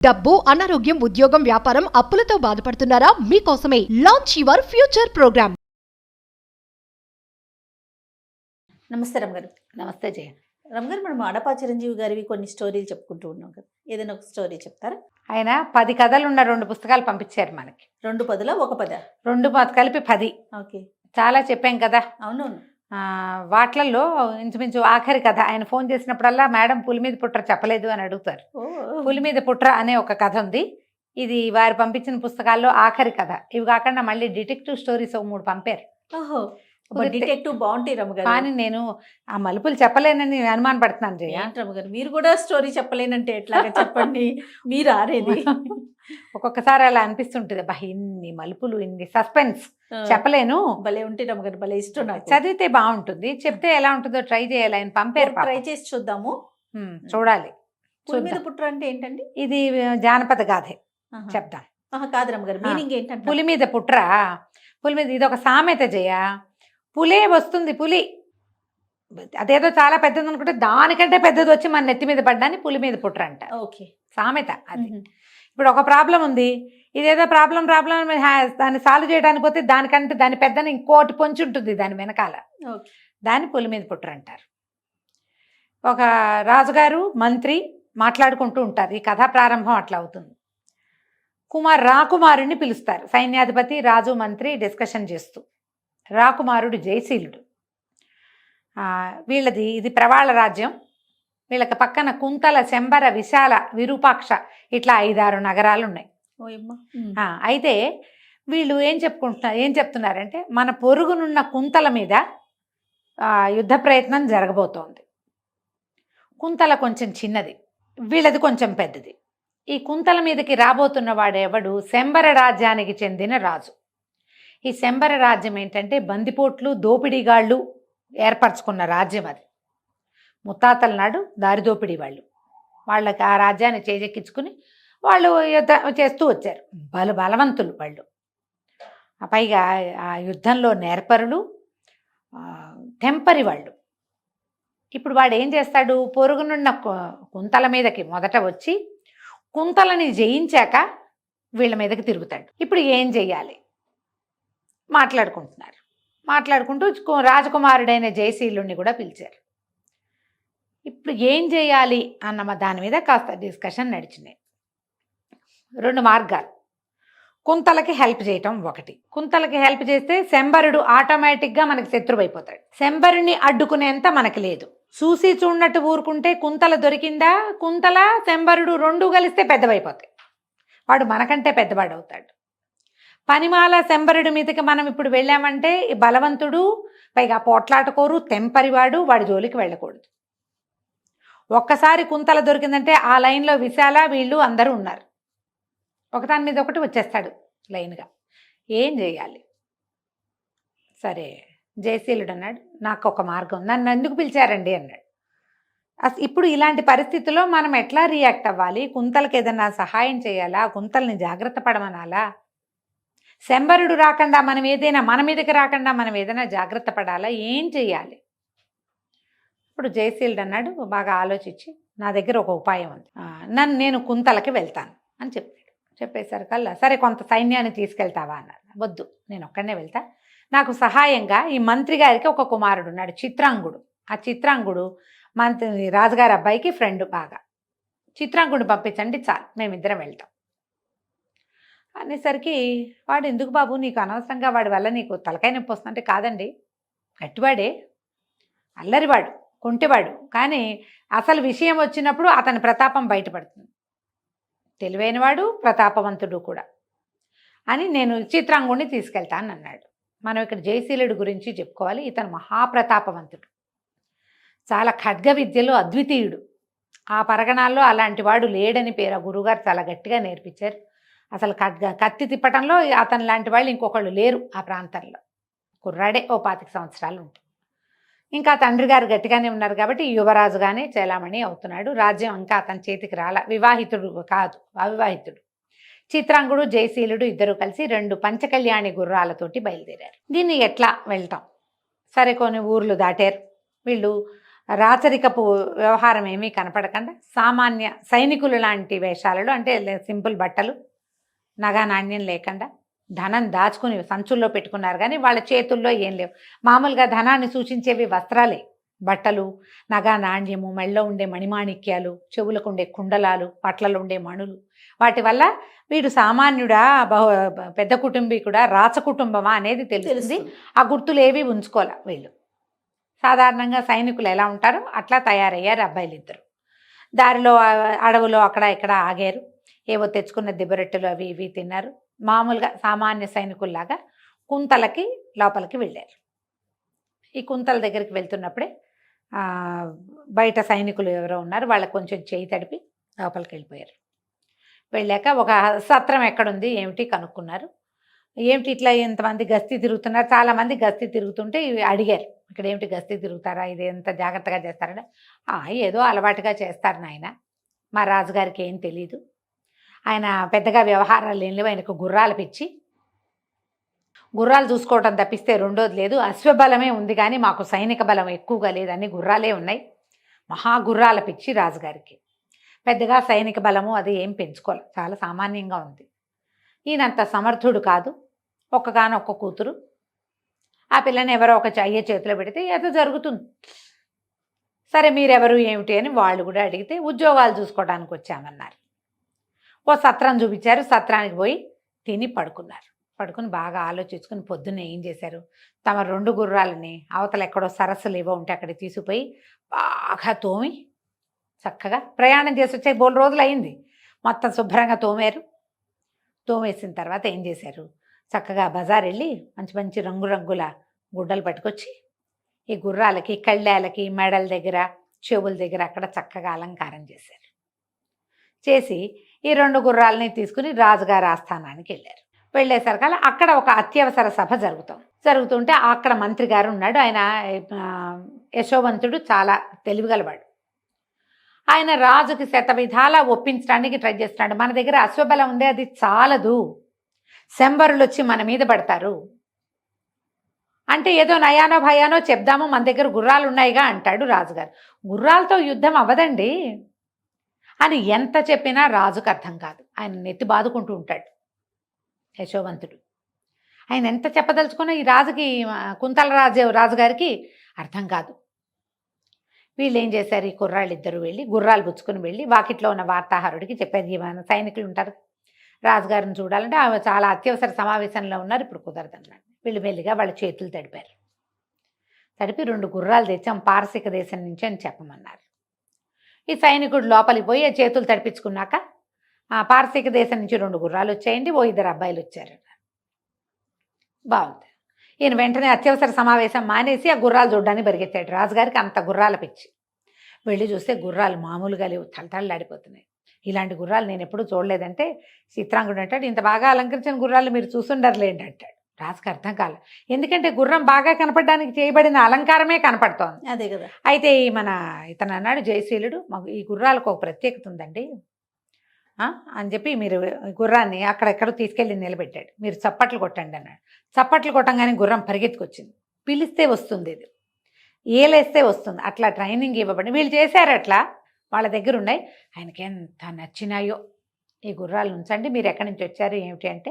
డబ్బు, అనారోగ్యం, ఉద్యోగం, వ్యాపారం, అప్పులతో బాధపడుతున్నారా? మీకోసమే లాంచ్ యువర్ ఫ్యూచర్ ప్రోగ్రామ్. నమస్తే రమగారు. నమస్తే జయ. రమగారు, మనం అడపా చిరంజీవి గారివి కొన్ని స్టోరీలు చెప్పుకుంటూ ఉన్నాం కదా, ఏదైనా ఒక స్టోరీ చెప్తారా? ఆయన 10 కథలున్న 2 పుస్తకాలు పంపించారు మనకి. 2 పదులా 1 పదా? 2 కలిపి 10. ఓకే, చాలా చెప్పాం కదా. అవునవును. వాట్లల్లో ఇంచుమించు ఆఖరి కథ ఆయన ఫోన్ చేసినప్పుడల్లా మేడం పులి మీద పుట్ర చెప్పలేదు అని అడుగుతారు. పులి మీద పుట్ర అనే ఒక కథ ఉంది. ఇది వారు పంపించిన పుస్తకాల్లో ఆఖరి కథ. ఇవి కాకుండా మళ్ళీ డిటెక్టివ్ స్టోరీస్ 3 పంపారు. ఓహో, డిటెక్టివ్ బాగుంటాయి రమగారు. కానీ నేను ఆ మలుపులు చెప్పలేనని అనుమాన పడుతున్నాను జయ. రమగారు, మీరు కూడా స్టోరీ చెప్పలేనంటే ఎట్లాగా చెప్పండి. మీరు ఆరేది ఒక్కొక్కసారి అలా అనిపిస్తుంటుంది, బా ఇన్ని మలుపులు, ఇన్ని సస్పెన్స్ చెప్పలేను. భలే ఉంటే రమగారు, భలే ఇష్టం నాకు. చదివితే బాగుంటుంది, చెప్తే ఎలా ఉంటుందో ట్రై చేయాలి. ఆయన పంపారు, ట్రై చేసి చూద్దాము. చూడాలి. పులి మీద పుట్ర అంటే ఏంటండి? ఇది జానపద గాథే, చెప్దాం. కాదు రమగారు, మీనింగ్ ఏంటంటే పులి మీద పుట్ర, పులి మీద ఇది ఒక సామెత జయ. పులే వస్తుంది, పులి అదేదో చాలా పెద్దది అనుకుంటే దానికంటే పెద్దది వచ్చి మన నెత్తి మీద పడ్డాన్ని పులి మీద పుట్ర అంట. ఓకే, సామెత అది. ఇప్పుడు ఒక ప్రాబ్లం ఉంది, ఇదేదో ప్రాబ్లం దాన్ని సాల్వ్ చేయడానికి పోతే దానికంటే దాని పెద్దని ఇంకోటి పొంచి ఉంటుంది దాని వెనకాల, దాన్ని పులి మీద పుట్ర అంటారు. ఒక రాజుగారు మంత్రి మాట్లాడుకుంటూ ఉంటారు. ఈ కథా ప్రారంభం అట్లా అవుతుంది. రాకుమారుణ్ణి పిలుస్తారు. సైన్యాధిపతి, రాజు, మంత్రి డిస్కషన్ చేస్తూ. రాకుమారుడు జయశీలుడు. వీళ్ళది ఇది ప్రవాళ రాజ్యం. వీళ్ళకి పక్కన కుంతల, శంబర, విశాల, విరూపాక్ష ఇట్లా 5-6 నగరాలు ఉన్నాయి. అయితే వీళ్ళు ఏం చెప్తున్నారంటే మన పొరుగునున్న కుంతల మీద యుద్ధ ప్రయత్నం జరగబోతోంది. కుంతల కొంచెం చిన్నది, వీళ్ళది కొంచెం పెద్దది. ఈ కుంతల మీదకి రాబోతున్న వాడెవడు? శంబర రాజ్యానికి చెందిన రాజు. ఈ శంబర రాజ్యం ఏంటంటే బందిపోట్లు, దోపిడీగాళ్ళు ఏర్పరచుకున్న రాజ్యం అది. ముత్తాతల నాడు దారిదోపిడీ వాళ్ళకి ఆ రాజ్యాన్ని చేజెక్కించుకుని వాళ్ళు యుద్ధం చేస్తూ వచ్చారు. బలవంతులు వాళ్ళు. పైగా ఆ యుద్ధంలో నేర్పరులు, తెంపరి వాళ్ళు. ఇప్పుడు వాడు ఏం చేస్తాడు? పొరుగునున్న కుంతల మీదకి మొదట వచ్చి కుంతలని జయించాక వీళ్ళ మీదకి తిరుగుతాడు. ఇప్పుడు ఏం చెయ్యాలి? మాట్లాడుకుంటూ రాజకుమారుడైన జయశీలుణ్ణి కూడా పిలిచారు. ఇప్పుడు ఏం చేయాలి అన్న దాని మీద కాస్త డిస్కషన్ నడిచినాయి. 2 మార్గాలు. కుంతలకి హెల్ప్ చేయటం ఒకటి. కుంతలకి హెల్ప్ చేస్తే శంబరుడు ఆటోమేటిక్గా మనకి శత్రువు అయిపోతాడు. శంబరుని అడ్డుకునేంత మనకి లేదు. చూసి చూడనట్టు ఊరుకుంటే కుంతల దొరికిందా? కుంతల, శంబరుడు 2 కలిస్తే పెద్దవైపోతాయి. వాడు మనకంటే పెద్దవాడు అవుతాడు. పనిమాల, శంబరుడి మీదకి మనం ఇప్పుడు వెళ్ళామంటే బలవంతుడు, పైగా పోట్లాటకోరు, తెంపరివాడు, వాడి జోలికి వెళ్ళకూడదు. ఒక్కసారి కుంతల దొరికిందంటే ఆ లైన్లో విశాల, వీళ్ళు అందరూ ఉన్నారు. ఒకదాని మీద ఒకటి వచ్చేస్తాడు లైన్గా. ఏం చేయాలి? సరే, జయశీలుడు అన్నాడు, నాకు ఒక మార్గం, నన్ను ఎందుకు పిలిచారండి అన్నాడు. ఇప్పుడు ఇలాంటి పరిస్థితుల్లో మనం ఎట్లా రియాక్ట్ అవ్వాలి? కుంతలకి ఏదన్నా సహాయం చేయాలా? కుంతల్ని జాగ్రత్త పడమనాలా? శంబరుడు రాకుండా మన మీదకి రాకుండా మనం ఏదైనా జాగ్రత్త పడాలా? ఏం చెయ్యాలి? ఇప్పుడు జయశీలుడు అన్నాడు, బాగా ఆలోచించి, నా దగ్గర ఒక ఉపాయం ఉంది, నేను కుంతలకి వెళ్తాను అని చెప్పేసరికల్లా, సరే కొంత సైన్యాన్ని తీసుకెళ్తావా అన్నారు. వద్దు, నేను ఒక్కడనే వెళ్తా. నాకు సహాయంగా ఈ మంత్రి గారికి ఒక కుమారుడు ఉన్నాడు, చిత్రాంగుడు. ఆ చిత్రాంగుడు మంత్రి రాజుగారి అబ్బాయికి ఫ్రెండ్. బాగా చిత్రాంగుడు పంపించండి చాలు, మేమిద్దరం వెళ్తాం అనేసరికి, వాడు ఎందుకు బాబు, నీకు అనవసరంగా వాడి వల్ల నీకు తలకాయ నొప్పి వస్తుందంటే, కాదండి, గట్టివాడే, అల్లరివాడు, కొంటెవాడు, కానీ అసలు విషయం వచ్చినప్పుడు అతని ప్రతాపం బయటపడుతుంది. తెలివైనవాడు, ప్రతాపవంతుడు కూడా అని నేను చిత్రాంగుడిని తీసుకెళ్తాను అన్నాడు. మనం ఇక్కడ జయశీలుడి గురించి చెప్పుకోవాలి. ఇతను మహాప్రతాపవంతుడు, చాలా ఖడ్గ విద్యలో అద్వితీయుడు. ఆ పరగణాల్లో అలాంటి వాడు లేడని పేరు. గురువుగారు చాలా గట్టిగా నేర్పించారు. అసలు కత్తి తిప్పటంలో అతని లాంటి వాళ్ళు ఇంకొకళ్ళు లేరు ఆ ప్రాంతంలో. కుర్రాడే, ఓ 25 సంవత్సరాలు ఉంటాయి. ఇంకా తండ్రి గారు గట్టిగానే ఉన్నారు కాబట్టి యువరాజుగానే చలామణి అవుతున్నాడు. రాజ్యం ఇంకా అతని చేతికి వివాహితుడు కాదు, అవివాహితుడు. చిత్రాంగుడు, జయశీలుడు ఇద్దరు కలిసి 2 పంచకళ్యాణి గుర్రాలతోటి బయలుదేరారు. దీన్ని ఎట్లా వెళ్తాం? సరే, కొన్ని ఊర్లు దాటారు. వీళ్ళు రాచరికపు వ్యవహారం ఏమీ కనపడకుండా సామాన్య సైనికులు లాంటి వేషాలలో, అంటే సింపుల్ బట్టలు, నగా నాణ్యం లేకుండా, ధనం దాచుకుని సంచుల్లో పెట్టుకున్నారు కానీ వాళ్ళ చేతుల్లో ఏం లేవు. మామూలుగా ధనాన్ని సూచించేవి వస్త్రాలే, బట్టలు, నగా నాణ్యము, మెళ్ళలో ఉండే మణిమాణిక్యాలు, చెవులకు ఉండే కుండలాలు, పట్లలో ఉండే మణులు. వాటి వల్ల వీడు సామాన్యుడా, పెద్ద కుటుంబీకుడా, రాచ కుటుంబమా అనేది తెలుస్తుంది. ఆ గుర్తులు ఏవి ఉంచుకోలే వీళ్ళు. సాధారణంగా సైనికులు ఎలా ఉంటారో అట్లా తయారయ్యారు అబ్బాయిలు ఇద్దరు. దారిలో అడవులో అక్కడ ఇక్కడ ఆగారు. ఏవో తెచ్చుకున్న దిబ్బరొట్టెలు అవి ఇవి తిన్నారు. మామూలుగా సామాన్య సైనికుల్లాగా కుంతలకి లోపలికి వెళ్ళారు. ఈ కుంతల దగ్గరికి వెళ్తున్నప్పుడే బయట సైనికులు ఎవరో ఉన్నారు, వాళ్ళకి కొంచెం చేయి తడిపి లోపలికి వెళ్ళిపోయారు. వెళ్ళాక ఒక సత్రం ఎక్కడుంది ఏమిటి కనుక్కున్నారు. ఏమిటి ఇట్లా ఎంతమంది గస్తీ తిరుగుతున్నారు, చాలామంది గస్తీ తిరుగుతుంటే అడిగారు, ఇక్కడ ఏమిటి గస్తీ తిరుగుతారా, ఇది ఎంత జాగ్రత్తగా చేస్తారంటే ఏదో అలవాటుగా చేస్తారు నాయన, మా రాజుగారికి ఏం తెలీదు, ఆయన పెద్దగా వ్యవహారాలు ఏం లేవు, ఆయనకు గుర్రాలు పిచ్చి, గుర్రాలు చూసుకోవటం తప్పిస్తే రెండోది లేదు, అశ్వబలమే ఉంది కానీ మాకు సైనిక బలం ఎక్కువగా లేదు, అన్ని గుర్రాలే ఉన్నాయి, మహాగుర్రాల పిచ్చి రాజుగారికి, పెద్దగా సైనిక బలము అది ఏం పెంచుకోవాలి, చాలా సామాన్యంగా ఉంది, ఈయనంత సమర్థుడు కాదు, ఒక్కగానొక్క కూతురు, ఆ పిల్లని ఎవరో ఒక అయ్యే చేతిలో పెడితే ఏదో జరుగుతుంది, సరే మీరెవరు ఏమిటి అని వాళ్ళు కూడా అడిగితే ఉద్యోగాలు చూసుకోవడానికి వచ్చామన్నారు. ఓ సత్రం చూపించారు, సత్రానికి పోయి తిని పడుకున్నారు. పడుకుని బాగా ఆలోచించుకుని పొద్దున్నే ఏం చేశారు, తమ 2 గుర్రాలని అవతల ఎక్కడో సరస్సులు ఏవో ఉంటే అక్కడికి తీసుకుపోయి బాగా తోమి చక్కగా ప్రయాణం చేసి వచ్చే 3 రోజులు అయింది, మొత్తం శుభ్రంగా తోమారు. తోమేసిన తర్వాత ఏం చేశారు, చక్కగా బజార్ వెళ్ళి మంచి మంచి రంగురంగుల గుడ్డలు పట్టుకొచ్చి ఈ గుర్రాలకి కళ్ళాలకి మెడల దగ్గర చెవుల దగ్గర అక్కడ చక్కగా అలంకారం చేశారు. చేసి ఈ 2 గుర్రాలని తీసుకుని రాజుగారి ఆస్థానానికి వెళ్ళారు. వెళ్ళేసరికల్లా అక్కడ ఒక అత్యవసర సభ జరుగుతుంటే అక్కడ మంత్రి గారు ఉన్నాడు. ఆయన యశోవంతుడు, చాలా తెలివిగలవాడు. ఆయన రాజుకి శతవిధాలా ఒప్పించడానికి ట్రై చేస్తున్నాడు. మన దగ్గర అశ్వబలం ఉంది, అది చాలదు, శంబరులు వచ్చి మన మీద పడతారు అంటే ఏదో నయానో భయానో చెప్దాము, మన దగ్గర గుర్రాలు ఉన్నాయిగా అంటాడు రాజుగారు. గుర్రాలతో యుద్ధం అవ్వదండి అని ఎంత చెప్పినా రాజుకు అర్థం కాదు. ఆయన నెత్తి బాదుకుంటూ ఉంటాడు యశోవంతుడు. ఆయన ఎంత చెప్పదలుచుకున్నా ఈ రాజుకి, కుంతల రాజుగారికి అర్థం కాదు. వీళ్ళు ఏం చేశారు, ఈ కుర్రాళ్ళిద్దరూ వెళ్ళి గుర్రాలు పుచ్చుకుని వెళ్ళి వాకిట్లో ఉన్న వార్తాహరుడికి చెప్పారు, మన సైనికులు ఉంటారు, రాజుగారిని చూడాలంటే ఆమె చాలా అత్యవసర సమావేశంలో ఉన్నారు, ఇప్పుడు కుదరదన్నాడు. వీళ్ళు మెల్లిగా వాళ్ళ చేతులు తడిపారు. తడిపి 2 గుర్రాలు తెచ్చాం పారసిక దేశం నుంచి అని చెప్పమన్నారు. ఈ సైనికుడు లోపలికి పోయి ఆ చేతులు తడిపించుకున్నాక పారసిక దేశం నుంచి 2 గుర్రాలు వచ్చాయండి, ఓ 2 అబ్బాయిలు వచ్చారు. బాగుంది. ఈయన వెంటనే అత్యవసర సమావేశం మానేసి ఆ గుర్రాలు చూడడానికి పరిగెత్తాడు. రాజుగారికి అంత గుర్రాల పిచ్చి. వెళ్ళి చూస్తే గుర్రాలు మామూలుగా లేవు, తలతళ్ళాడిపోతున్నాయి. ఇలాంటి గుర్రాలు నేను ఎప్పుడూ చూడలేదంటే చిత్రాంగుడు అంటాడు, ఇంత బాగా అలంకరించిన గుర్రాలు మీరు చూసుండర్లేండి అంటాడు. రాజుకి అర్థం కాలే, ఎందుకంటే గుర్రం బాగా కనపడడానికి చేయబడిన అలంకారమే కనపడుతోంది. అదే కదా. అయితే ఇతను అన్నాడు జయశీలుడు, మాకు ఈ గుర్రాలకు ఒక ప్రత్యేకత ఉందండి అని చెప్పి మీరు గుర్రాన్ని అక్కడెక్కడో తీసుకెళ్ళి నిలబెట్టాడు. మీరు చప్పట్లు కొట్టండి అన్నాడు. చప్పట్లు కొట్టంగానే గుర్రం పరిగెత్తుకొచ్చింది. పిలిస్తే వస్తుంది, ఇది ఏలేస్తే వస్తుంది, అట్లా ట్రైనింగ్ ఇవ్వబడి వీళ్ళు చేశారు. అట్లా వాళ్ళ దగ్గర ఉన్నాయి. ఆయనకి ఎంత నచ్చినాయో, ఈ గుర్రాలు ఉంచండి, మీరు ఎక్కడి నుంచి వచ్చారు ఏమిటి అంటే,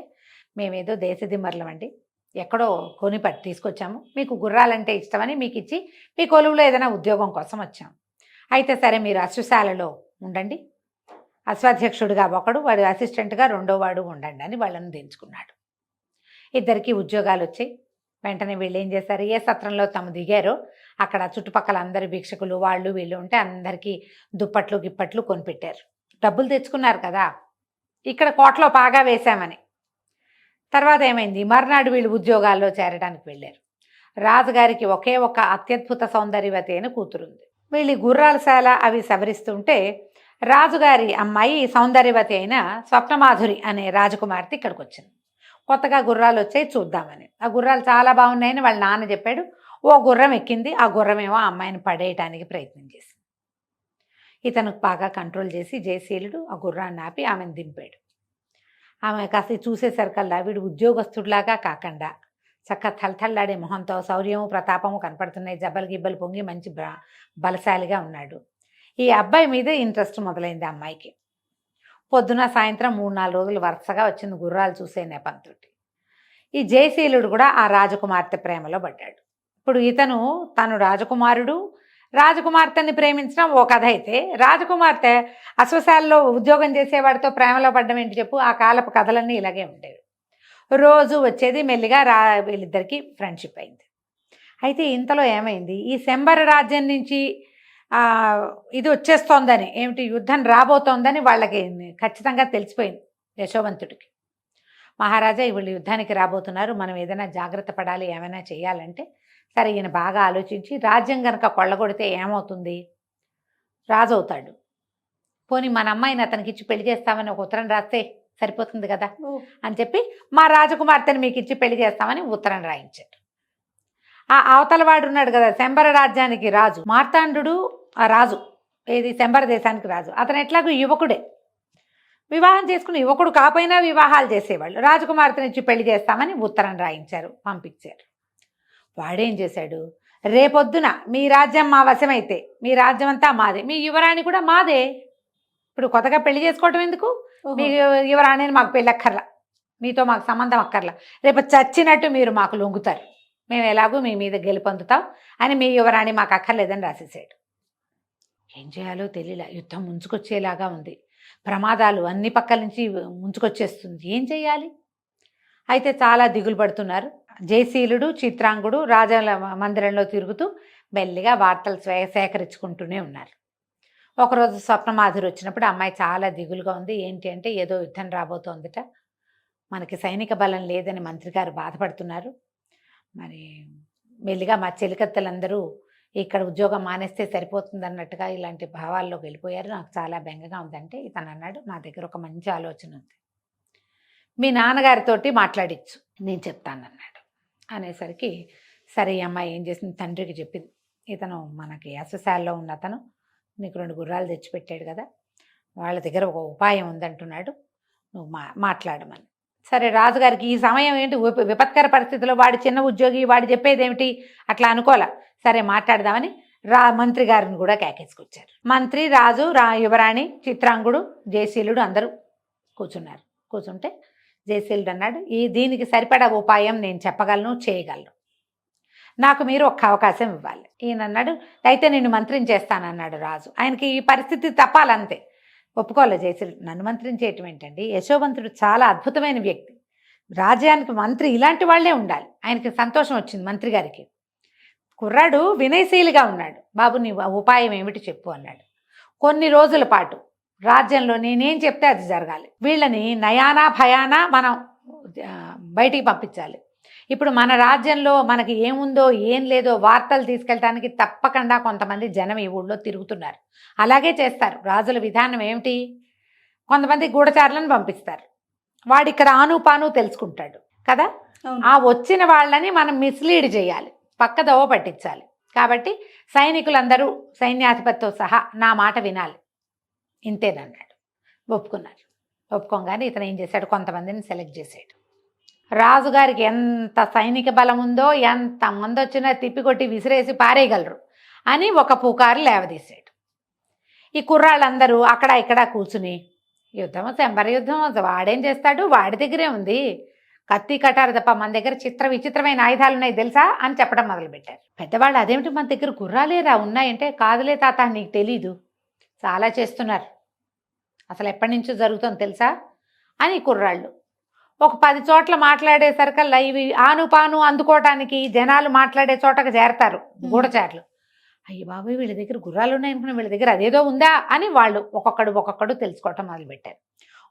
మేమేదో దేశదిమ్మర్లం అండి, ఎక్కడో కొనిపట్టి తీసుకొచ్చాము, మీకు గుర్రాలంటే ఇష్టమని మీకు ఇచ్చి మీ కొలువులో ఏదైనా ఉద్యోగం కోసం వచ్చాము. అయితే సరే మీరు అశ్వశాలలో ఉండండి, అశ్వాధ్యక్షుడిగా ఒకడు, వాడు అసిస్టెంట్గా 2వ వాడు ఉండండి అని వాళ్ళని దించుకున్నాడు. ఇద్దరికి ఉద్యోగాలు వచ్చాయి. వెంటనే వీళ్ళు ఏం చేశారు, ఏ సత్రంలో తాము దిగారో అక్కడ చుట్టుపక్కల అందరి భిక్షకులు వాళ్ళు వీళ్ళు ఉంటే అందరికీ దుప్పట్లు గిప్పట్లు కొనిపెట్టారు. డబ్బులు తెచ్చుకున్నారు కదా, ఇక్కడ కోటలో పాగా వేశామని. తర్వాత ఏమైంది, మర్నాడు వీళ్ళు ఉద్యోగాల్లో చేరడానికి వెళ్ళారు. రాజుగారికి ఒకే ఒక అత్యద్భుత సౌందర్యవతి అయిన కూతురుంది. వీళ్ళు గుర్రాలశాల అవి సవరిస్తుంటే రాజుగారి అమ్మాయి సౌందర్యవతి అయిన స్వప్నమాధురి అనే రాజకుమార్తె ఇక్కడికి వచ్చింది. కొత్తగా గుర్రాలు వచ్చాయి చూద్దామని. ఆ గుర్రాలు చాలా బాగున్నాయని వాళ్ళ నాన్న చెప్పాడు. ఓ గుర్రం ఎక్కింది. ఆ గుర్రమేమో ఆ అమ్మాయిని పడేయటానికి ప్రయత్నం చేసింది. ఇతను బాగా కంట్రోల్ చేసి జయశీలుడు ఆ గుర్రాన్ని ఆపి ఆమెను దింపాడు. ఆమె కాస్త చూసేసరికల్లా వీడు ఉద్యోగస్తుడిలాగా కాకుండా చక్కగా తలతల్లాడే మొహంతో శౌర్యము ప్రతాపము కనపడుతున్నాయి, జబ్బలు గిబ్బలు పొంగి మంచి బలశాలిగా ఉన్నాడు. ఈ అబ్బాయి మీద ఇంట్రెస్ట్ మొదలైంది ఆ అమ్మాయికి. పొద్దున సాయంత్రం 3-4 రోజులు వరుసగా వచ్చింది గుర్రాలు చూసే నెపంతో. ఈ జయశీలుడు కూడా ఆ రాజకుమార్తె ప్రేమలో పడ్డాడు. ఇప్పుడు ఇతను తను రాజకుమారుడు, రాజకుమార్తెని ప్రేమించడం ఓ కథ అయితే, రాజకుమార్తె అశ్వశాలలో ఉద్యోగం చేసేవాడితో ప్రేమలో పడ్డం ఏంటి చెప్పు? ఆ కాలపు కథలన్నీ ఇలాగే ఉండేవి. రోజు వచ్చేది, మెల్లిగా వీళ్ళిద్దరికీ ఫ్రెండ్షిప్ అయింది. అయితే ఇంతలో ఏమైంది, ఈ శంబర రాజ్యం నుంచి ఇది వచ్చేస్తోందని, ఏమిటి యుద్ధం రాబోతోందని వాళ్ళకి ఖచ్చితంగా తెలిసిపోయింది యశోవంతుడికి. మహారాజా వీళ్ళు యుద్ధానికి రాబోతున్నారు, మనం ఏదైనా జాగ్రత్త పడాలి, ఏమైనా చేయాలంటే సరే ఈయన బాగా ఆలోచించి రాజ్యం కనుక కొల్లగొడితే ఏమవుతుంది, రాజు అవుతాడు. పోనీ మన అమ్మాయిని అతనికి ఇచ్చి పెళ్లి చేస్తామని ఒక ఉత్తరం రాస్తే సరిపోతుంది కదా అని చెప్పి మా రాజకుమార్తెని మీకు ఇచ్చి పెళ్లి చేస్తామని ఉత్తరం రాయించాడు. ఆ అవతల వాడు ఉన్నాడు కదా శంబర రాజ్యానికి రాజు, మార్తాండు ఆ రాజు, ఏది శంబర దేశానికి రాజు. అతను ఎట్లాగూ యువకుడే, వివాహం చేసుకుని యువకుడు కాపోయినా వివాహాలు చేసేవాళ్ళు. రాజకుమార్తెని ఇచ్చి పెళ్లి చేస్తామని ఉత్తరం రాయించారు, పంపించారు. వాడేం చేశాడు, రేపొద్దున మీ రాజ్యం మా వశమైతే మీ రాజ్యం అంతా మాదే, మీ యువరాణి కూడా మాదే. ఇప్పుడు కొత్తగా పెళ్లి చేసుకోవటం ఎందుకు, మీ యువరాణిని మాకు పెళ్ళి అక్కర్లా, మీతో మాకు సంబంధం అక్కర్లా, రేపు చచ్చినట్టు మీరు మాకు లొంగుతారు, మేము ఎలాగూ మీ మీద గెలుపొందుతాం అని మీ యువరాణి మాకు అక్కర్లేదని రాసేసాడు. ఏం చేయాలో తెలియలే, యుద్ధం ముంచుకొచ్చేలాగా ఉంది, ప్రమాదాలు అన్ని పక్కల నుంచి ముంచుకొచ్చేస్తుంది, ఏం చేయాలి? అయితే చాలా దిగులు పడుతున్నారు. జయశీలుడు చిత్రాంగుడు రాజాల మందిరంలో తిరుగుతూ మెల్లిగా వార్తలు సేకరించుకుంటూనే ఉన్నారు. ఒకరోజు స్వప్నమాధురి వచ్చినప్పుడు అమ్మాయి చాలా దిగులుగా ఉంది. ఏంటి అంటే ఏదో యుద్ధం రాబోతోందిట, మనకి సైనిక బలం లేదని మంత్రి గారు బాధపడుతున్నారు, మరి మెల్లిగా మా చెలికత్తెలందరూ ఇక్కడ ఉద్యోగం మానేస్తే సరిపోతుంది అన్నట్టుగా ఇలాంటి భావాల్లోకి వెళ్ళిపోయారు, నాకు చాలా బెంగగా ఉందంటే ఇతను అన్నాడు, నా దగ్గర ఒక మంచి ఆలోచన ఉంది, మీ నాన్నగారితోటి మాట్లాడించు, నేను చెప్తానన్నాడు. అనేసరికి సరే ఈ అమ్మాయి ఏం చేసింది, తండ్రికి చెప్పింది, ఇతను మనకి అశ్వశాలలో ఉన్న అతను నీకు 2 గుర్రాలు తెచ్చిపెట్టాడు కదా, వాళ్ళ దగ్గర ఒక ఉపాయం ఉందంటున్నాడు, నువ్వు మాట్లాడమని. సరే రాజుగారికి ఈ సమయం ఏంటి, విపత్కర పరిస్థితిలో వాడి చిన్న ఉద్యోగి, వాడు చెప్పేది ఏమిటి అట్లా అనుకోలే. సరే మాట్లాడదామని మంత్రి గారిని కూడా కేకేసుకొచ్చారు. మంత్రి, రాజు, యువరాణి, చిత్రాంగుడు, జయశీలుడు అందరూ కూర్చున్నారు. కూర్చుంటే జయశీలుడు అన్నాడు, దీనికి సరిపడా ఉపాయం నేను చెప్పగలను, చేయగలను, నాకు మీరు ఒక్క అవకాశం ఇవ్వాలి. ఈయన అన్నాడు, అయితే నేను మంత్రిని చేస్తానన్నాడు రాజు. ఆయనకి ఈ పరిస్థితి తప్పాలంతే, ఒప్పుకోలే జయశీలుడు. నన్ను మంత్రించేయటం ఏంటండి, యశోవంతుడు చాలా అద్భుతమైన వ్యక్తి, రాజ్యానికి మంత్రి ఇలాంటి వాళ్లే ఉండాలి. ఆయనకి సంతోషం వచ్చింది మంత్రి గారికి. కుర్రాడు వినయశీలిగా ఉన్నాడు, బాబు నీ ఉపాయం ఏమిటి చెప్పు అన్నాడు. కొన్ని రోజుల పాటు రాజ్యంలో నేనేం చెప్తే అది జరగాలి, వీళ్ళని నయానా భయానా మనం బయటికి పంపించాలి. ఇప్పుడు మన రాజ్యంలో మనకి ఏముందో ఏం లేదో వార్తలు తీసుకెళ్ళటానికి తప్పకుండా కొంతమంది జనం ఈ ఊళ్ళో తిరుగుతున్నారు, అలాగే చేస్తారు. రాజుల విధానం ఏమిటి, కొంతమంది గూఢచారులను పంపిస్తారు, వాడు ఇక్కడ ఆనుపాను తెలుసుకుంటాడు కదా, ఆ వచ్చిన వాళ్ళని మనం మిస్లీడ్ చేయాలి, పక్కదోవ పట్టించాలి. కాబట్టి సైనికులందరూ సైన్యాధిపతితో సహా నా మాట వినాలి, ఇంతేనన్నాడు. ఒప్పుకున్నారు. ఒప్పుకోగానే ఇతను ఏం చేశాడు, కొంతమందిని సెలెక్ట్ చేశాడు. రాజుగారికి ఎంత సైనిక బలం ఉందో, ఎంత మంది వచ్చినా తిప్పికొట్టి విసిరేసి పారేయగలరు అని ఒక పుకారు లేవదీశాడు. ఈ కుర్రాళ్ళందరూ అక్కడ ఇక్కడ కూర్చుని యుద్ధం శంబర యుద్ధం వాడేం చేస్తాడు, వాడి దగ్గరే ఉంది కత్తి కటారు తప్ప, మన దగ్గర విచిత్రమైన ఆయుధాలు ఉన్నాయి తెలుసా అని చెప్పడం మొదలుపెట్టారు. పెద్దవాళ్ళు అదేమిటి మన దగ్గర గుర్రాలేరా ఉన్నాయంటే, కాదులే తాత నీకు తెలీదు, చాలా చేస్తున్నారు, అసలు ఎప్పటి నుంచో జరుగుతుంది తెలుసా అని కుర్రాళ్ళు ఒక 10 చోట్ల మాట్లాడేసరికల్లా ఇవి ఆనుపాను అందుకోవటానికి జనాలు మాట్లాడే చోటకు చేరతారు గూఢచారులు. అయ్యి బాబు వీళ్ళ దగ్గర గుర్రాలు ఉన్నాయనుకున్నా, వీళ్ళ దగ్గర అదేదో ఉందా అని వాళ్ళు ఒక్కొక్కడు తెలుసుకోవటం మొదలుపెట్టారు.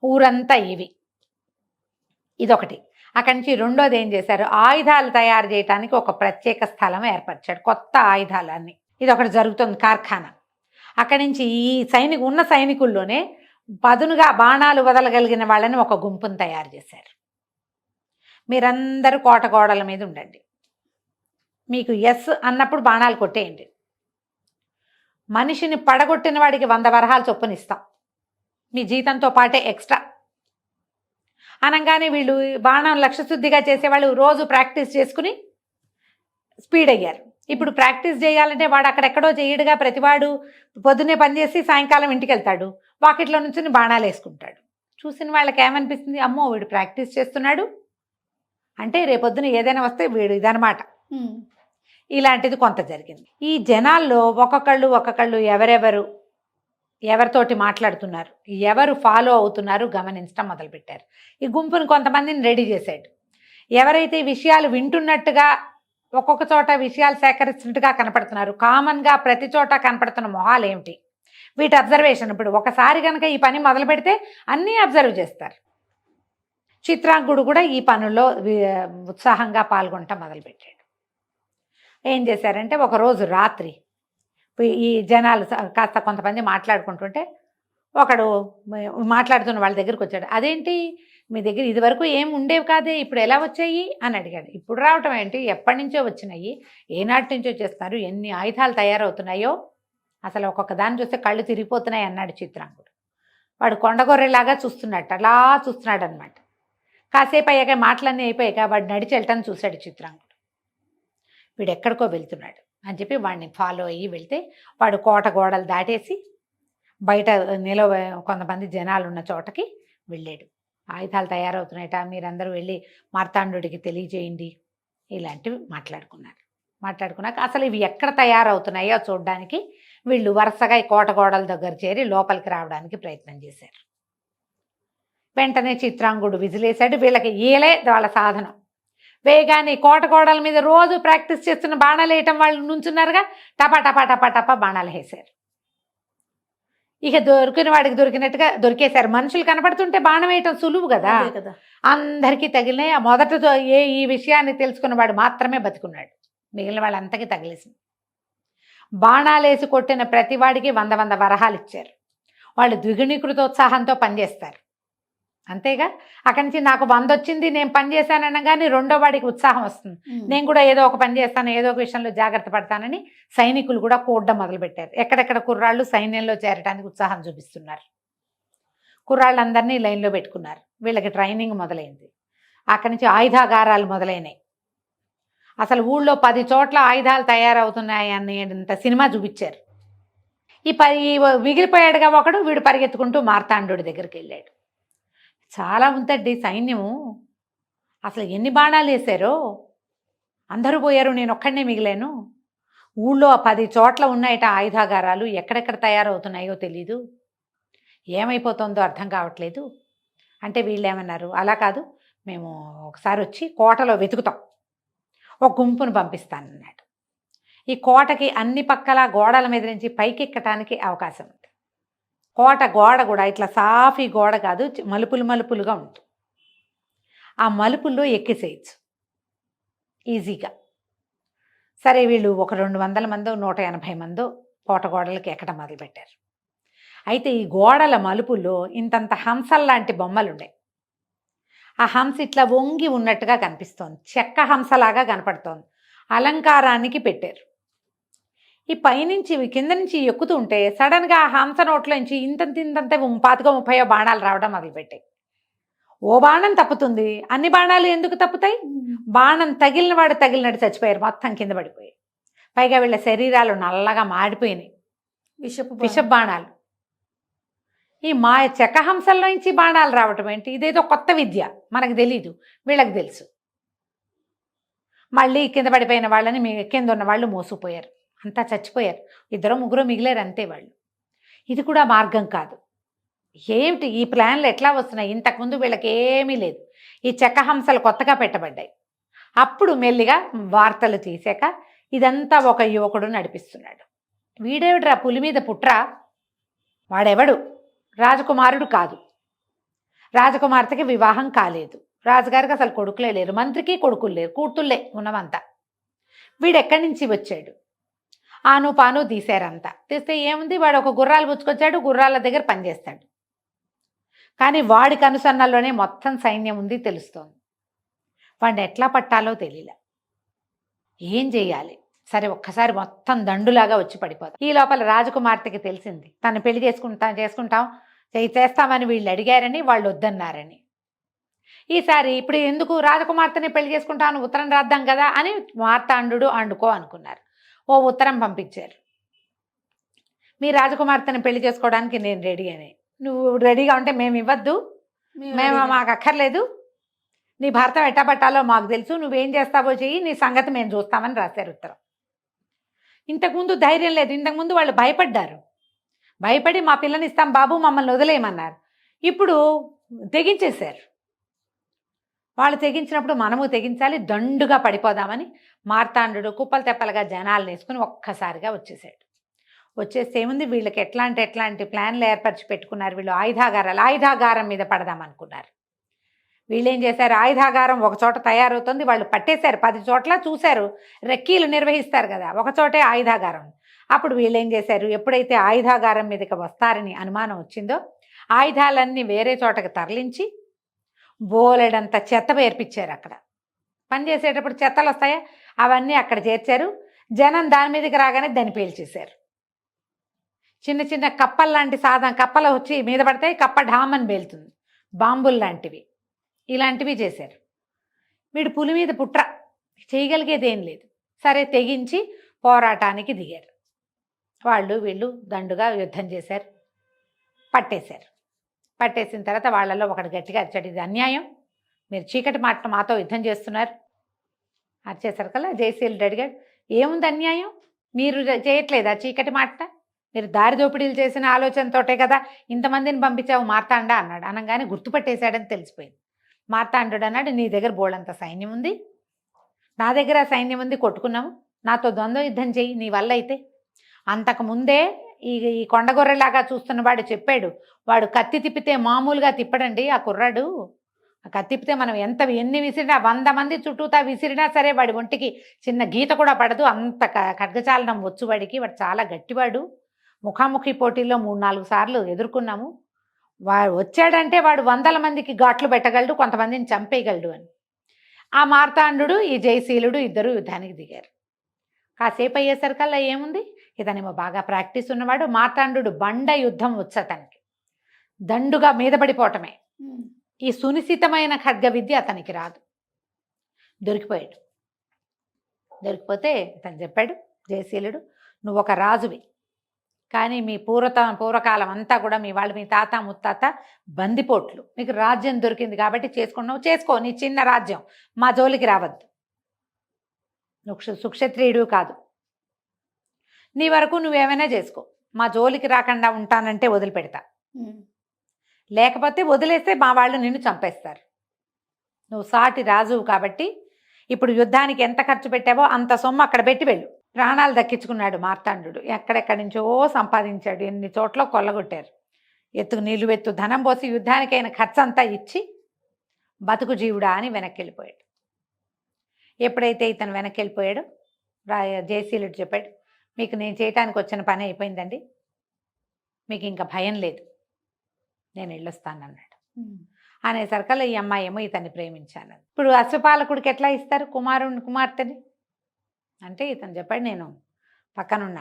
ఊరంతా ఇదొకటి. అక్కడి నుంచి రెండోది ఏం చేశారు, ఆయుధాలు తయారు చేయడానికి ఒక ప్రత్యేక స్థలం ఏర్పరిచాడు, కొత్త ఆయుధాలన్నీ. ఇది ఒకటి జరుగుతుంది కార్ఖానా. అక్కడి నుంచి ఈ ఉన్న సైనికుల్లోనే పదునుగా బాణాలు వదలగలిగిన వాళ్ళని ఒక గుంపును తయారు చేశారు. మీరందరూ కోట గోడల మీద ఉండండి, మీకు ఎస్ అన్నప్పుడు బాణాలు కొట్టేయండి, మనిషిని పడగొట్టిన వాడికి 100 వరహాలు చొప్పున ఇస్తాం, మీ జీతంతో పాటే ఎక్స్ట్రా. అనగానే వీళ్ళు బాణం లక్ష్యశుద్ధిగా చేసేవాళ్ళు రోజు ప్రాక్టీస్ చేసుకుని స్పీడ్ అయ్యారు. ఇప్పుడు ప్రాక్టీస్ చేయాలంటే వాడు అక్కడెక్కడో చేయడుగా, ప్రతివాడు పొద్దున్నే పనిచేసి సాయంకాలం ఇంటికి వెళ్తాడు, వాకిట్లో నుంచి బాణాలు వేసుకుంటాడు. చూసిన వాళ్ళకి ఏమనిపిస్తుంది, అమ్మో వీడు ప్రాక్టీస్ చేస్తున్నాడు అంటే రేపొద్దున ఏదైనా వస్తే వీడు ఇదనమాట. ఇలాంటిది కొంత జరిగింది. ఈ జనాల్లో ఒక్కొక్కళ్ళు ఎవరితోటి మాట్లాడుతున్నారు, ఎవరు ఫాలో అవుతున్నారు గమనించడం మొదలుపెట్టారు. ఈ గుంపుని కొంతమందిని రెడీ చేశాడు. ఎవరైతే విషయాలు వింటున్నట్టుగా ఒక్కొక్క చోట విషయాలు సేకరిస్తున్నట్టుగా కనపడుతున్నారు, కామన్గా ప్రతి చోట కనపడుతున్న మొహాలు ఏమిటి, వీటి అబ్జర్వేషన్. ఇప్పుడు ఒకసారి కనుక ఈ పని మొదలు పెడితే అన్నీ అబ్జర్వ్ చేస్తారు. చిత్రాంగుడు కూడా ఈ పనుల్లో ఉత్సాహంగా పాల్గొనటం మొదలుపెట్టాడు. ఏం చేశారంటే ఒకరోజు రాత్రి ఈ జనాలు కాస్త కొంతమంది మాట్లాడుకుంటుంటే ఒకడు మాట్లాడుతున్న వాళ్ళ దగ్గరికి వచ్చాడు. అదేంటి మీ దగ్గర ఇదివరకు ఏం ఉండేవి కాదే, ఇప్పుడు ఎలా వచ్చాయి అని అడిగాడు. ఇప్పుడు రావటం ఏంటి, ఎప్పటి నుంచో వచ్చినాయి, ఏనాటి నుంచో చేస్తున్నారు, ఎన్ని ఆయుధాలు తయారవుతున్నాయో అసలు ఒక్కొక్క దాన్ని చూస్తే కళ్ళు తిరిగిపోతున్నాయి అన్నాడు చిత్రాంగుడు. వాడు కొండగొర్రెలాగా చూస్తున్నట్టు అలా చూస్తున్నాడు అనమాట. కాసేపు అయ్యాక మాటలన్నీ అయిపోయాక వాడు నడిచి వెళ్ళటం చూశాడు చిత్రాంగుడు. వీడు ఎక్కడికో వెళ్తున్నాడు అని చెప్పి వాడిని ఫాలో అయ్యి వెళ్తే వాడు కోట గోడలు దాటేసి బయట కొంతమంది జనాలు ఉన్న చోటకి వెళ్ళాడు. ఆయుధాలు తయారవుతున్నాయట, మీరందరూ వెళ్ళి మార్తాండుడికి తెలియజేయండి, ఇలాంటివి మాట్లాడుకున్నాక అసలు ఇవి ఎక్కడ తయారవుతున్నాయో చూడడానికి వీళ్ళు వరుసగా ఈ కోట గోడల దగ్గర చేరి లోపలికి రావడానికి ప్రయత్నం చేశారు. వెంటనే చిత్రాంగుడు విజిలేశాడు. వీళ్ళకి ఏలే వాళ్ళ సాధనం. వేగాని కోట గోడల మీద రోజు ప్రాక్టీస్ చేస్తున్న బాణాలు వేయటం వాళ్ళు నుంచున్నారుగా, టపా టపా టపా టపా బాణాలు వేశారు. ఇక దొరికిన వాడికి దొరికినట్టుగా దొరికేశారు. మనుషులు కనపడుతుంటే బాణం వేయటం సులువు కదా, అందరికీ తగిలినాయి. మొదట ఈ విషయాన్ని తెలుసుకున్న వాడు మాత్రమే బతికున్నాడు, మిగిలిన వాళ్ళంతకీ తగిలేసింది. బాణాలేసి కొట్టిన ప్రతి వాడికి 100 వరహాలు ఇచ్చారు. వాళ్ళు ద్విగుణీకృతోత్సాహంతో పనిచేస్తారు అంతేగా. అక్కడి నుంచి నాకు 100 వచ్చింది, నేను పని చేశాననగానే రెండో వాడికి ఉత్సాహం వస్తుంది, నేను కూడా ఏదో ఒక పని చేస్తాను, ఏదో ఒక విషయంలో జాగ్రత్త పడతానని సైనికులు కూడా కూడడం మొదలుపెట్టారు. ఎక్కడెక్కడ కుర్రాళ్ళు సైన్యంలో చేరడానికి ఉత్సాహం చూపిస్తున్నారు. కుర్రాళ్ళందరినీ లైన్లో పెట్టుకున్నారు. వీళ్ళకి ట్రైనింగ్ మొదలైంది. అక్కడి నుంచి ఆయుధాగారాలు మొదలైనాయి. అసలు ఊళ్ళో 10 చోట్ల ఆయుధాలు తయారవుతున్నాయి అనేంత సినిమా చూపించారు. ఈ మిగిలిపోయాడుగా ఒకడు, వీడు పరిగెత్తుకుంటూ మార్తాండుడి దగ్గరికి వెళ్ళాడు. చాలా ఉందండి సైన్యము, అసలు ఎన్ని బాణాలు వేశారో, అందరూ పోయారు, నేను ఒక్కడనే మిగిలాను. ఊళ్ళో 10 చోట్ల ఉన్నాయట ఆయుధాగారాలు, ఎక్కడెక్కడ తయారవుతున్నాయో తెలీదు, ఏమైపోతుందో అర్థం కావట్లేదు అంటే వీళ్ళు ఏమన్నారు, అలా కాదు, మేము ఒకసారి వచ్చి కోటలో వెతుకుతాం, ఒక గుంపును పంపిస్తానన్నాడు. ఈ కోటకి అన్ని పక్కల గోడల మీద నుంచి పైకి ఎక్కటానికి అవకాశం ఉంది. కోట గోడ కూడా ఇట్లా సాఫీ గోడ కాదు, మలుపులుగా ఉంటుంది. ఆ మలుపుల్లో ఎక్కేసేయచ్చు ఈజీగా. సరే వీళ్ళు ఒక 200 మందో 180 మందో కోట గోడలకి ఎక్కడం మొదలుపెట్టారు. అయితే ఈ గోడల మలుపుల్లో ఇంతంత హంసల్లాంటి బొమ్మలు ఉన్నాయి. ఆ హంస ఇట్లా వంగి ఉన్నట్టుగా కనిపిస్తోంది, చెక్క హంసలాగా కనపడుతోంది, అలంకారానికి పెట్టారు. ఈ పైనుంచి కింద నుంచి ఎక్కుతూ ఉంటే సడన్గా ఆ హంస నోట్లో నుంచి ఇంతంత 25-30 బాణాలు రావడం మొదలుపెట్టాయి. ఓ బాణం తప్పుతుంది, అన్ని బాణాలు ఎందుకు తప్పుతాయి? బాణం తగిలిన వాడు తగిలినట్టు చచ్చిపోయారు, మొత్తం కింద పడిపోయాయి. పైగా వీళ్ళ శరీరాలు నల్లగా మాడిపోయినాయి, విషపు బాణాలు. ఈ చెక్క హంసల్లో నుంచి బాణాలు రావటం ఏంటి? ఇదేదో కొత్త విద్య, మనకు తెలీదు, వీళ్ళకి తెలుసు. మళ్ళీ కింద పడిపోయిన వాళ్ళని కింద ఉన్న వాళ్ళు మోసుకుపోయారు, అంతా చచ్చిపోయారు. 2-3 మిగిలారు అంతే వాళ్ళు. ఇది కూడా మార్గం కాదు. ఏమిటి ఈ ప్లాన్లు ఎట్లా వస్తున్నాయి? ఇంతకుముందు వీళ్ళకి ఏమీ లేదు, ఈ చెక్క హంసలు కొత్తగా పెట్టబడ్డాయి. అప్పుడు మెల్లిగా వార్తలు తీసాక ఇదంతా ఒక యువకుడు నడిపిస్తున్నాడు. వీడేవిడ్రా పులి మీద పుట్రా, వాడెవడు? రాజకుమారుడు కాదు, రాజకుమార్తెకి వివాహం కాలేదు, రాజుగారికి అసలు కొడుకులే లేరు, మంత్రికి కొడుకులు లేరు, కూతుళ్ళే ఉన్నవంతా. వీడెక్కడి నుంచి వచ్చాడు? ఆను పాను తీశారంతా. తీస్తే ఏముంది, వాడు ఒక గుర్రాలు పుచ్చుకొచ్చాడు, గుర్రాల దగ్గర పనిచేస్తాడు. కానీ వాడి కనుసన్నల్లోనే మొత్తం సైన్యం ఉంది తెలుస్తోంది. వాడిని ఎట్లా పట్టాలో తెలియలే, ఏం చెయ్యాలి? సరే ఒక్కసారి మొత్తం దండులాగా వచ్చి పడిపోతాం. ఈ లోపల రాజకుమార్తెకి తెలిసింది, తను పెళ్లి చేసుకుంటాం చేస్తామని వీళ్ళు అడిగారని, వాళ్ళు వద్దన్నారని. ఈసారి ఇప్పుడు ఎందుకు రాజకుమార్తెని పెళ్లి చేసుకుంటాను ఉత్తరం రాద్దాం కదా అని మార్తాండు అండుకో అనుకున్నారు. ఓ ఉత్తరం పంపించారు, మీ రాజకుమార్తెని పెళ్లి చేసుకోవడానికి నేను రెడీ అని. నువ్వు రెడీగా ఉంటే మేము ఇవ్వద్దు, మాకు అక్కర్లేదు, నీ భర్త ఎట్టబట్టాలో మాకు తెలుసు, నువ్వేం చేస్తావో చెయ్యి, నీ సంగతి మేము చూస్తామని రాశారు ఉత్తరం. ఇంతకుముందు ధైర్యం లేదు, ఇంతకుముందు వాళ్ళు భయపడ్డారు, భయపడి మా పిల్లని ఇస్తాం బాబు మమ్మల్ని వదిలేయమన్నారు. ఇప్పుడు తెగించేశారు. వాళ్ళు తెగించినప్పుడు మనము తెగించాలి, దండుగా పడిపోదామని మార్తాండు కుప్పలు తెప్పలుగా జనాలు వేసుకుని ఒక్కసారిగా వచ్చేసాడు. వచ్చేస్తే ఏముంది, వీళ్ళకి ఎట్లాంటి ప్లాన్లు ఏర్పరిచి పెట్టుకున్నారు. వీళ్ళు ఆయుధాగారం మీద పడదామనుకున్నారు. వీళ్ళు ఏం చేశారు, ఆయుధాగారం ఒక చోట తయారవుతుంది, వాళ్ళు పట్టేశారు, 10 చోట్ల చూశారు, రెక్కీలు నిర్వహిస్తారు కదా, ఒక చోటే ఆయుధాగారం. అప్పుడు వీళ్ళు ఏం చేశారు, ఎప్పుడైతే ఆయుధాగారం మీదకి వస్తారని అనుమానం వచ్చిందో ఆయుధాలన్నీ వేరే చోటకి తరలించి బోలెడంత చెత్త పేర్పించారు. అక్కడ పని చేసేటప్పుడు చెత్తలు వస్తాయా, అవన్నీ అక్కడ చేర్చారు. జనం దాని మీదకి రాగానే దాన్ని పేల్చేశారు. చిన్న చిన్న కప్పలు లాంటి కప్పలు వచ్చి మీద పడతాయి, కప్ప ఢామని పేలుతుంది, బాంబులు లాంటివి, ఇలాంటివి చేశారు. వీడు పులి మీద పుట్ర, చేయగలిగేది ఏం లేదు. సరే తెగించి పోరాటానికి దిగారు. వీళ్ళు దండుగా యుద్ధం చేశారు, పట్టేశారు. పట్టేసిన తర్వాత వాళ్ళలో ఒకటి గట్టిగా అరిచాడు, ఇది అన్యాయం, మీరు చీకటి మాటలు మాతో యుద్ధం చేస్తున్నారు. అరిచేశారు కదా, జయశీలుడు అడిగాడు, ఏముంది అన్యాయం, మీరు చేయట్లేదా చీకటి మాట, మీరు దారి దోపిడీలు చేసిన ఆలోచనతోటే కదా ఇంతమందిని పంపించావు మార్తాండ అన్నాడు. అనగానే గుర్తుపట్టేశాడని తెలిసిపోయింది. మార్తాండు అన్నాడు, నీ దగ్గర బోళ్ళంత సైన్యం ఉంది, నా దగ్గర సైన్యం ఉంది, కొట్టుకున్నాము, నాతో ద్వంద్వ యుద్ధం చెయ్యి నీ వల్ల అయితే. అంతకుముందే ఈ కొండగొర్రెలాగా చూస్తున్న వాడు చెప్పాడు, వాడు కత్తి తిప్పితే మామూలుగా తిప్పడండి ఆ కుర్రాడు, ఆ కత్తి తిప్పితే మనం ఎన్ని విసిరినా 100 మంది చుట్టూతా విసిరినా సరే వాడి ఒంటికి చిన్న గీత కూడా పడదు, అంత ఖడ్గచాలనం వచ్చు వాడికి, వాడు చాలా గట్టివాడు, ముఖాముఖి పోటీల్లో 3-4 సార్లు ఎదుర్కొన్నాము, వాడు వచ్చాడంటే వాడు 100 మందికి ఘాట్లు పెట్టగలడు, కొంతమందిని చంపేయగలడు అని. ఆ మార్తాండు ఈ జయశీలుడు ఇద్దరు యుద్ధానికి దిగారు. కాసేపు అయ్యేసరికల్లా ఏముంది, ఇతనేమో బాగా ప్రాక్టీస్ ఉన్నవాడు, మార్తాండు బండ యుద్ధం వచ్చతనికి, దండుగా మీద పడిపోవటమే, ఈ సునిశ్చితమైన ఖడ్గ విద్య అతనికి రాదు. దొరికిపోయాడు. దొరికిపోతే ఇతను చెప్పాడు జయశీలుడు, నువ్వు ఒక రాజువి, కానీ మీ పూర్వకాలం అంతా కూడా మీ వాళ్ళు, మీ తాత ముత్తాత బందిపోట్లు, మీకు రాజ్యం దొరికింది కాబట్టి చేసుకున్నావు, చేసుకో, నీ చిన్న రాజ్యం, మా జోలికి రావద్దు, నువ్వు సుక్షత్రియుడు కాదు, నీ వరకు నువ్వేమైనా చేసుకో, మా జోలికి రాకుండా ఉంటానంటే వదిలిపెడతా, లేకపోతే వదిలేస్తే మా వాళ్ళు నిన్ను చంపేస్తారు, నువ్వు సాటి రాజువు కాబట్టి ఇప్పుడు యుద్ధానికి ఎంత ఖర్చు పెట్టావో అంత సొమ్ము అక్కడ పెట్టి వెళ్ళు. ప్రాణాలు దక్కించుకున్నాడు మార్తాండు, ఎక్కడెక్కడి నుంచో సంపాదించాడు, ఎన్ని చోట్ల కొల్లగొట్టారు, నిలువెత్తు ధనం పోసి యుద్ధానికైన ఖర్చు అంతా ఇచ్చి బతుకు జీవుడా అని వెనక్కి వెళ్ళిపోయాడు. ఎప్పుడైతే ఇతను వెనక్కి వెళ్ళిపోయాడో జయశీలుడు చెప్పాడు, మీకు నేను చేయటానికి వచ్చిన పని అయిపోయిందండి, మీకు ఇంకా భయం లేదు, నేను వెళ్ళొస్తానన్నాడు. అనేసరికల్లా ఈ అమ్మాయి ఏమో ఇతన్ని ప్రేమించాను. ఇప్పుడు అశ్వపాలకుడికి ఎట్లా ఇస్తారు కుమార్తెని అంటే ఇతను చెప్పాడు, నేను పక్కనున్న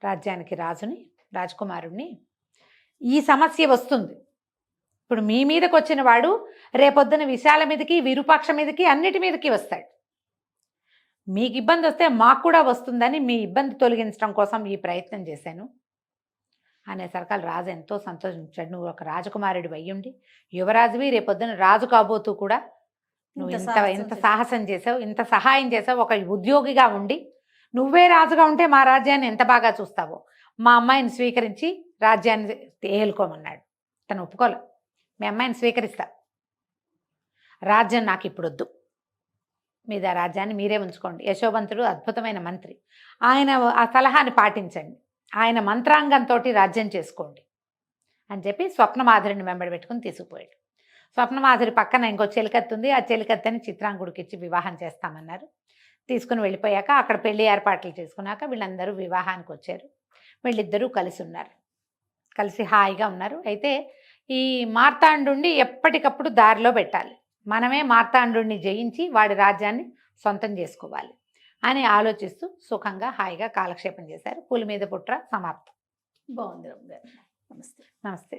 రాజ్యానికి రాజకుమారుణ్ణి, ఈ సమస్య వస్తుంది, ఇప్పుడు మీ మీదకి వచ్చిన వాడు రేపొద్దున విశాల మీదకి విరూపాక్ష మీదకి అన్నిటి మీదకి వస్తాడు, మీకు ఇబ్బంది వస్తే మాకు కూడా వస్తుందని మీ ఇబ్బంది తొలగించడం కోసం ఈ ప్రయత్నం చేశాను అనేసరికి రాజు ఎంతో సంతోషించాడు. నువ్వు ఒక రాజకుమారుడి అయ్యుండి యువరాజువి, రేపొద్దున రాజు కాబోతూ కూడా నువ్వు ఇంత సాహసం చేసావు, ఇంత సహాయం చేసావు, ఒక ఉద్యోగిగా ఉండి నువ్వే రాజుగా ఉంటే మా రాజ్యాన్ని ఎంత బాగా చూస్తావో, మా అమ్మాయిని స్వీకరించి రాజ్యాన్ని ఏలుకోమన్నాడు. తను ఒప్పుకోలే, మీ అమ్మాయిని స్వీకరిస్తా, రాజ్యం నాకు ఇప్పుడు వద్దు, మీద రాజ్యాన్ని మీరే ఉంచుకోండి, యశోవంతుడు అద్భుతమైన మంత్రి, ఆయన ఆ సలహాని పాటించండి, ఆయన మంత్రాంగంతో రాజ్యం చేసుకోండి అని చెప్పి స్వప్నమాధురిని వెంబడి పెట్టుకుని తీసుకుపోయాడు. స్వప్నమాధురి పక్కన ఇంకో చెలికత్తి ఉంది, ఆ చెలికత్తని చిత్రాంగుడికి ఇచ్చి వివాహం చేస్తామన్నారు. తీసుకుని వెళ్ళిపోయాక అక్కడ పెళ్లి ఏర్పాట్లు చేసుకున్నాక వీళ్ళందరూ వివాహానికి వచ్చారు. వీళ్ళిద్దరూ కలిసి ఉన్నారు, కలిసి హాయిగా ఉన్నారు. అయితే ఈ మార్తాండుని ఎప్పటికప్పుడు దారిలో పెట్టాలి, మనమే మార్తాండుని జయించి వాడి రాజ్యాన్ని సొంతం చేసుకోవాలి అని ఆలోచిస్తూ సుఖంగా హాయిగా కాలక్షేపం చేశారు. పులి మీద పుట్ర సమాప్తం. బాగుంది. నమస్తే. నమస్తే.